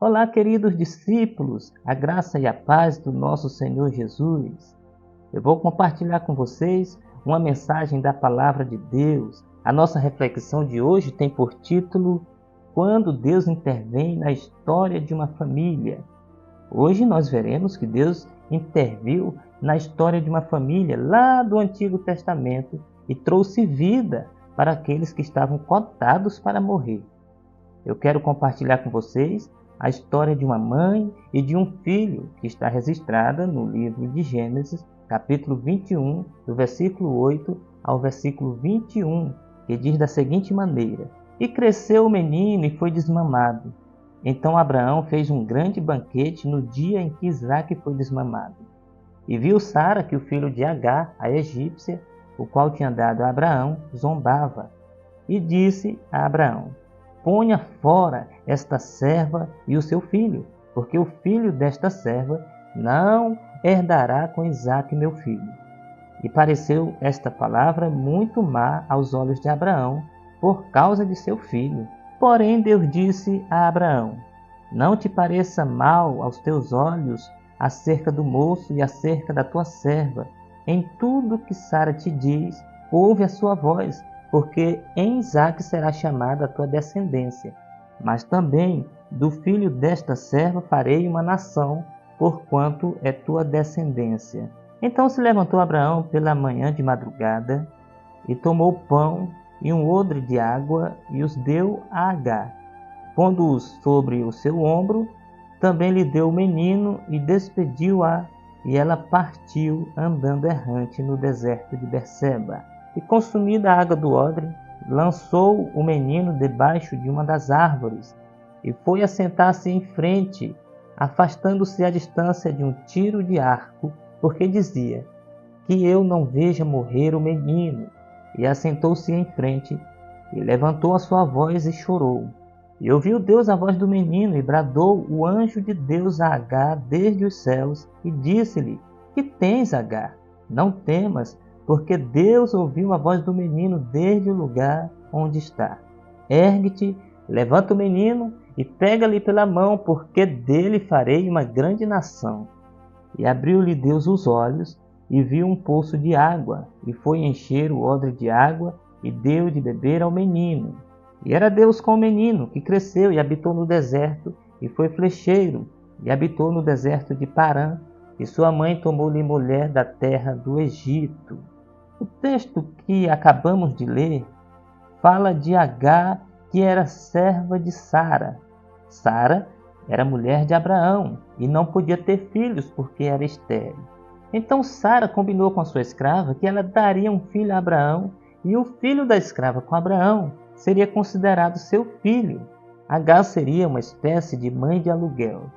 Olá, queridos discípulos, a graça e a paz do nosso Senhor Jesus. Eu vou compartilhar com vocês uma mensagem da Palavra de Deus. A nossa reflexão de hoje tem por título Quando Deus intervém na história de uma família. Hoje nós veremos que Deus interviu na história de uma família lá do Antigo Testamento e trouxe vida para aqueles que estavam cotados para morrer. Eu quero compartilhar com vocês a história de uma mãe e de um filho que está registrada no livro de Gênesis, capítulo 21, do versículo 8 ao versículo 21, que diz da seguinte maneira: E cresceu o menino e foi desmamado. Então Abraão fez um grande banquete no dia em que Isaque foi desmamado. E viu Sara que o filho de Agar, a egípcia, o qual tinha dado a Abraão, zombava. E disse a Abraão: Ponha fora esta serva e o seu filho, porque o filho desta serva não herdará com Isaque meu filho. E pareceu esta palavra muito má aos olhos de Abraão, por causa de seu filho. Porém Deus disse a Abraão: Não te pareça mal aos teus olhos acerca do moço e acerca da tua serva. Em tudo que Sara te diz, ouve a sua voz, porque em Isaque será chamada a tua descendência. Mas também do filho desta serva farei uma nação, porquanto é tua descendência. Então se levantou Abraão pela manhã de madrugada, e tomou pão e um odre de água, e os deu a Agar. Pondo-os sobre o seu ombro, também lhe deu o menino, e despediu-a, e ela partiu, andando errante no deserto de Berseba. E consumida a água do odre, lançou o menino debaixo de uma das árvores, e foi assentar-se em frente, afastando-se à distância de um tiro de arco, porque dizia: Que eu não veja morrer o menino. E assentou-se em frente, e levantou a sua voz e chorou. E ouviu Deus a voz do menino, e bradou o anjo de Deus a Agar desde os céus, e disse-lhe: Que tens, Agar? Não temas, porque Deus ouviu a voz do menino desde o lugar onde está. Ergue-te, levanta o menino e pega-lhe pela mão, porque dele farei uma grande nação. E abriu-lhe Deus os olhos, e viu um poço de água, e foi encher o odre de água, e deu de beber ao menino. E era Deus com o menino, que cresceu e habitou no deserto, e foi flecheiro, e habitou no deserto de Parã, e sua mãe tomou-lhe mulher da terra do Egito. O texto que acabamos de ler fala de Agar, que era serva de Sara. Sara era mulher de Abraão e não podia ter filhos porque era estéril. Então Sara combinou com a sua escrava que ela daria um filho a Abraão, e o filho da escrava com Abraão seria considerado seu filho. Agar seria uma espécie de mãe de aluguel.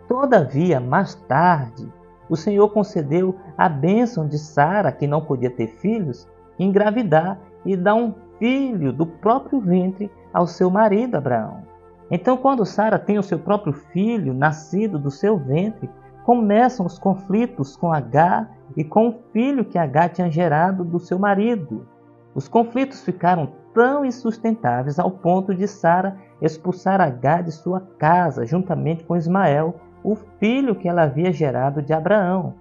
Todavia, mais tarde, o Senhor concedeu a bênção de Sara, que não podia ter filhos, engravidar e dar um filho do próprio ventre ao seu marido Abraão. Então, quando Sara tem o seu próprio filho, nascido do seu ventre, começam os conflitos com Agar e com o filho que Agar tinha gerado do seu marido. Os conflitos ficaram tão insustentáveis ao ponto de Sara expulsar Agar de sua casa, juntamente com Ismael, o filho que ela havia gerado de Abraão.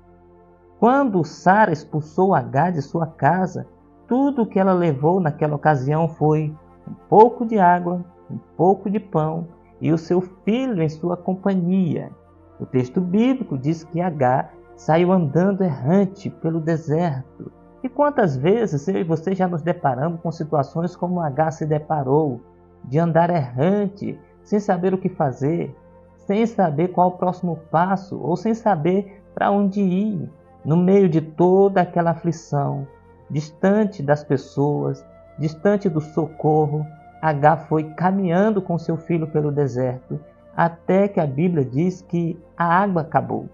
Quando Sara expulsou Agar de sua casa, tudo o que ela levou naquela ocasião foi um pouco de água, um pouco de pão e o seu filho em sua companhia. O texto bíblico diz que Agar saiu andando errante pelo deserto. E quantas vezes eu e você já nos deparamos com situações como Agar se deparou, de andar errante, sem saber o que fazer, sem saber qual o próximo passo, ou sem saber para onde ir, no meio de toda aquela aflição, distante das pessoas, distante do socorro. Agar foi caminhando com seu filho pelo deserto, até que a Bíblia diz que a água acabou.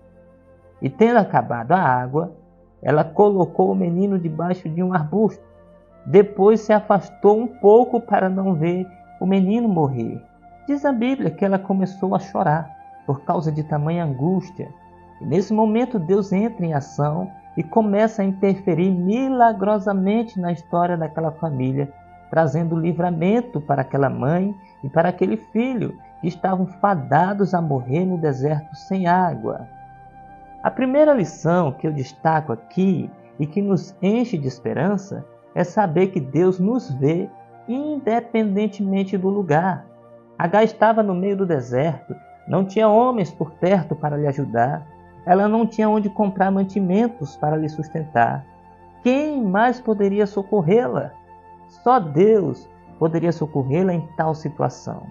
E tendo acabado a água, ela colocou o menino debaixo de um arbusto. Depois se afastou um pouco para não ver o menino morrer. Diz a Bíblia que ela começou a chorar por causa de tamanha angústia. E nesse momento Deus entra em ação e começa a interferir milagrosamente na história daquela família, trazendo livramento para aquela mãe e para aquele filho que estavam fadados a morrer no deserto sem água. A primeira lição que eu destaco aqui e que nos enche de esperança é saber que Deus nos vê independentemente do lugar. Agar estava no meio do deserto, não tinha homens por perto para lhe ajudar, ela não tinha onde comprar mantimentos para lhe sustentar. Quem mais poderia socorrê-la? Só Deus poderia socorrê-la em tal situação.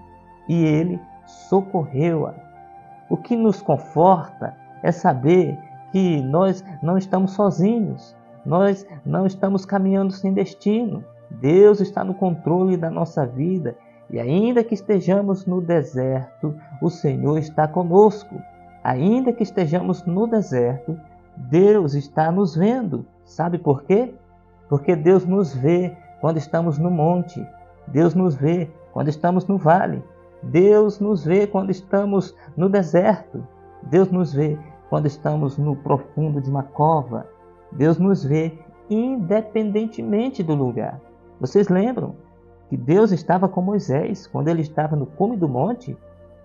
E Ele socorreu-a. O que nos conforta é saber que nós não estamos sozinhos, nós não estamos caminhando sem destino. Deus está no controle da nossa vida e ainda que estejamos no deserto, o Senhor está conosco. Ainda que estejamos no deserto, Deus está nos vendo. Sabe por quê? Porque Deus nos vê quando estamos no monte, Deus nos vê quando estamos no vale, Deus nos vê quando estamos no deserto, Deus nos vê quando estamos no profundo de uma cova, Deus nos vê independentemente do lugar. Vocês lembram que Deus estava com Moisés quando ele estava no cume do monte?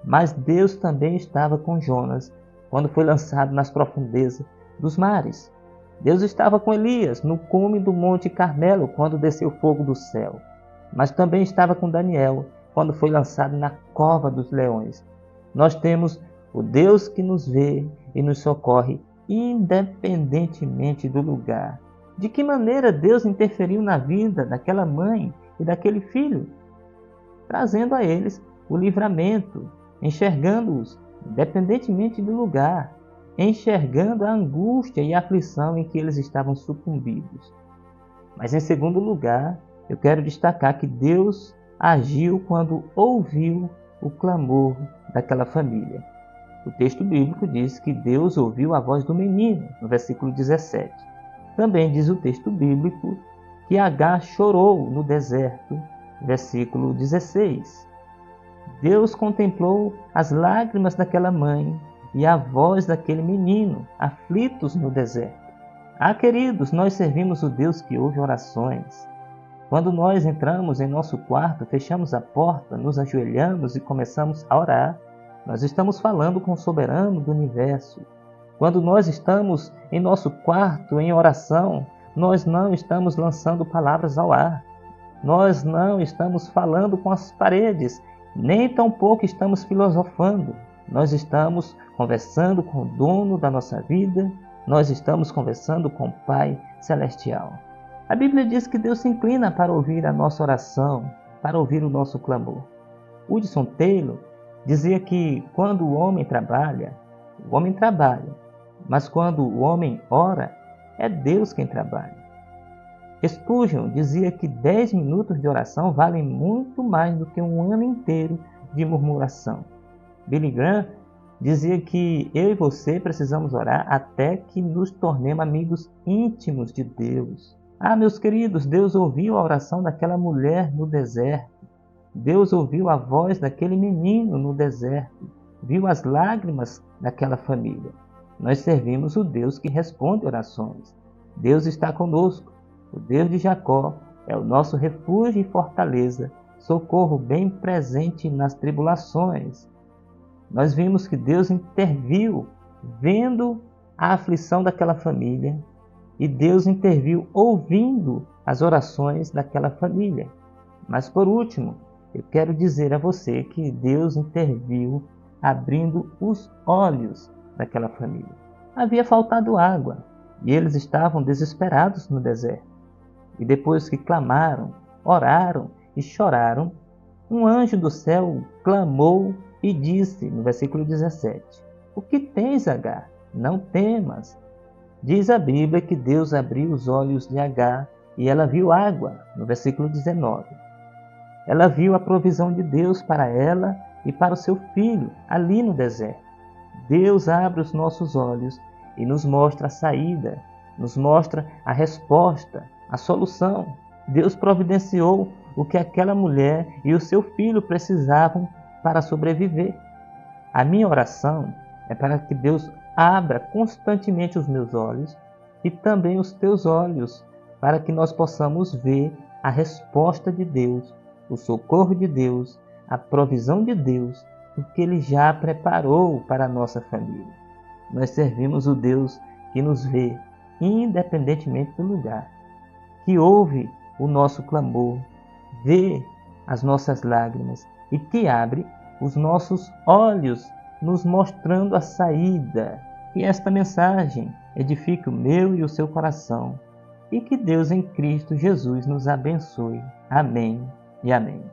Mas Deus também estava com Jonas quando foi lançado nas profundezas dos mares. Deus estava com Elias no cume do Monte Carmelo quando desceu fogo do céu. Mas também estava com Daniel quando foi lançado na cova dos leões. Nós temos o Deus que nos vê e nos socorre independentemente do lugar. De que maneira Deus interferiu na vida daquela mãe e daquele filho? Trazendo a eles o livramento, enxergando-os independentemente do lugar, enxergando a angústia e a aflição em que eles estavam sucumbidos. Mas em segundo lugar, eu quero destacar que Deus agiu quando ouviu o clamor daquela família. O texto bíblico diz que Deus ouviu a voz do menino, no versículo 17. Também diz o texto bíblico que Agar chorou no deserto, versículo 16. Deus contemplou as lágrimas daquela mãe e a voz daquele menino, aflitos no deserto. Ah, queridos, nós servimos o Deus que ouve orações. Quando nós entramos em nosso quarto, fechamos a porta, nos ajoelhamos e começamos a orar, nós estamos falando com o soberano do universo. Quando nós estamos em nosso quarto em oração, nós não estamos lançando palavras ao ar. Nós não estamos falando com as paredes, nem tampouco estamos filosofando. Nós estamos conversando com o dono da nossa vida, nós estamos conversando com o Pai Celestial. A Bíblia diz que Deus se inclina para ouvir a nossa oração, para ouvir o nosso clamor. Hudson Taylor dizia que quando o homem trabalha, mas quando o homem ora, é Deus quem trabalha. Spurgeon dizia que 10 minutos de oração valem muito mais do que um ano inteiro de murmuração. Billy Graham dizia que eu e você precisamos orar até que nos tornemos amigos íntimos de Deus. Ah, meus queridos, Deus ouviu a oração daquela mulher no deserto. Deus ouviu a voz daquele menino no deserto. Viu as lágrimas daquela família. Nós servimos o Deus que responde orações. Deus está conosco. O Deus de Jacó é o nosso refúgio e fortaleza, socorro bem presente nas tribulações. Nós vimos que Deus interviu vendo a aflição daquela família e Deus interviu ouvindo as orações daquela família. Mas por último, eu quero dizer a você que Deus interviu abrindo os olhos daquela família. Havia faltado água e eles estavam desesperados no deserto. E depois que clamaram, oraram e choraram, um anjo do céu clamou e disse, no versículo 17, "O que tens, Agar? Não temas." Diz a Bíblia que Deus abriu os olhos de Agar e ela viu água, no versículo 19. Ela viu a provisão de Deus para ela e para o seu filho, ali no deserto. Deus abre os nossos olhos e nos mostra a saída, nos mostra a resposta, a solução. Deus providenciou o que aquela mulher e o seu filho precisavam para sobreviver. A minha oração é para que Deus abra constantemente os meus olhos e também os teus olhos, para que nós possamos ver a resposta de Deus, o socorro de Deus, a provisão de Deus porque Ele já preparou para a nossa família. Nós servimos o Deus que nos vê, independentemente do lugar, que ouve o nosso clamor, vê as nossas lágrimas e que abre os nossos olhos, nos mostrando a saída. Que esta mensagem edifique o meu e o seu coração e que Deus em Cristo Jesus nos abençoe. Amém e amém.